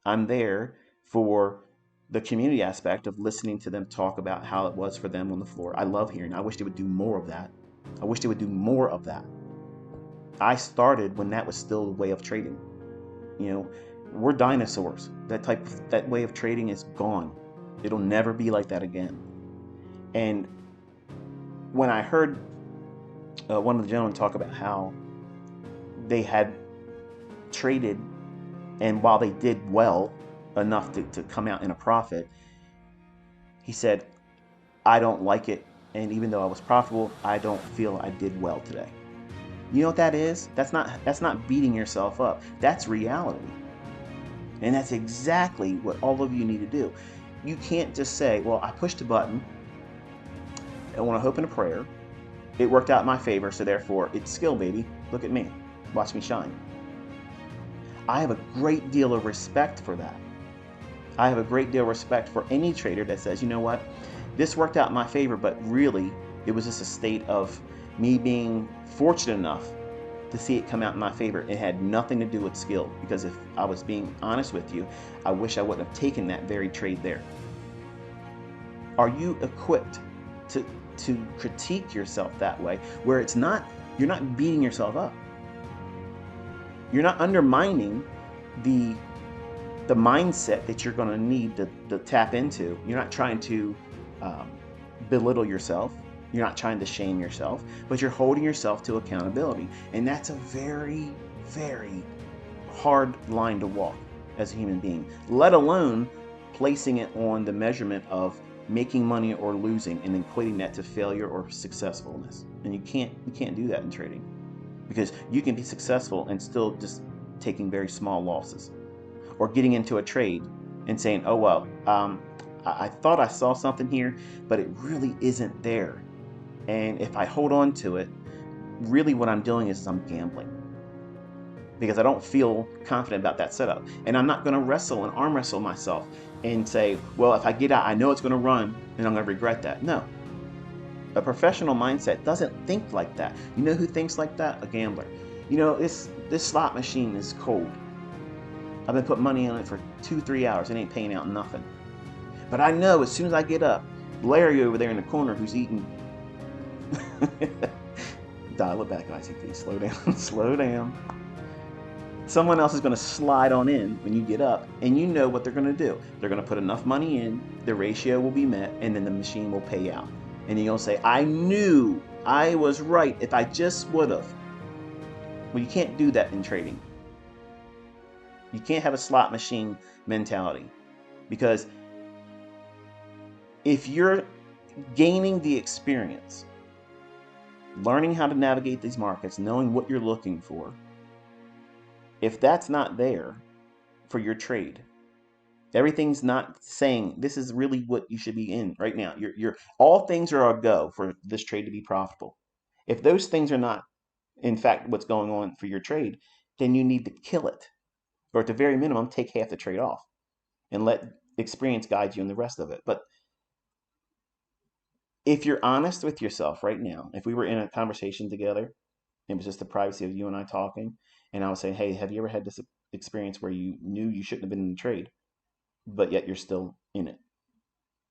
I'm there for the community aspect of listening to them talk about how it was for them on the floor. I love hearing. I wish they would do more of that. I wish they would do more of that. I started when that was still a way of trading. You know, we're dinosaurs. That way of trading is gone. It'll never be like that again. And when I heard one of the gentlemen talk about how they had traded, and while they did well enough to come out in a profit, he said, I don't like it, and even though I was profitable, I don't feel I did well today. You know what that is? That's not beating yourself up. That's reality. And that's exactly what all of you need to do. You can't just say, well, I pushed a button, I want to hope and a prayer. It worked out in my favor, so therefore it's skill, baby. Look at me. Watch me shine. I have a great deal of respect for that. I have a great deal of respect for any trader that says, you know what, this worked out in my favor, but really it was just a state of me being fortunate enough to see it come out in my favor. It had nothing to do with skill, because if I was being honest with you, I wish I wouldn't have taken that very trade there. Are you equipped to critique yourself that way, where you're not beating yourself up? You're not undermining the mindset that you're going to need to tap into. You're not trying to belittle yourself. You're not trying to shame yourself, but you're holding yourself to accountability. And that's a very, very hard line to walk as a human being, let alone placing it on the measurement of making money or losing and equating that to failure or successfulness. And you can't do that in trading, because you can be successful and still just taking very small losses, or getting into a trade and saying, oh, well, I thought I saw something here, but it really isn't there. And if I hold on to it, really what I'm doing is I'm gambling, because I don't feel confident about that setup. And I'm not going to wrestle and arm wrestle myself and say, well, if I get out, I know it's going to run and I'm going to regret that. No. A professional mindset doesn't think like that. You know who thinks like that? A gambler. You know, this slot machine is cold. I've been putting money on it for 2-3 hours. It ain't paying out nothing. But I know as soon as I get up, Larry over there in the corner who's eating... Dial it back, ICT. Slow down. Slow down. Someone else is going to slide on in when you get up, and you know what they're going to do. They're going to put enough money in, the ratio will be met, and then the machine will pay out. And you'll say, I knew I was right if I just would have. Well, you can't do that in trading. You can't have a slot machine mentality, because if you're gaining the experience, learning how to navigate these markets, knowing what you're looking for, if that's not there for your trade, everything's not saying this is really what you should be in right now. You're all things are a go for this trade to be profitable. If those things are not, in fact, what's going on for your trade, then you need to kill it, or at the very minimum, take half the trade off and let experience guide you in the rest of it. But if you're honest with yourself right now, if we were in a conversation together, it was just the privacy of you and I talking, and I was saying, hey, have you ever had this experience where you knew you shouldn't have been in the trade, but yet you're still in it?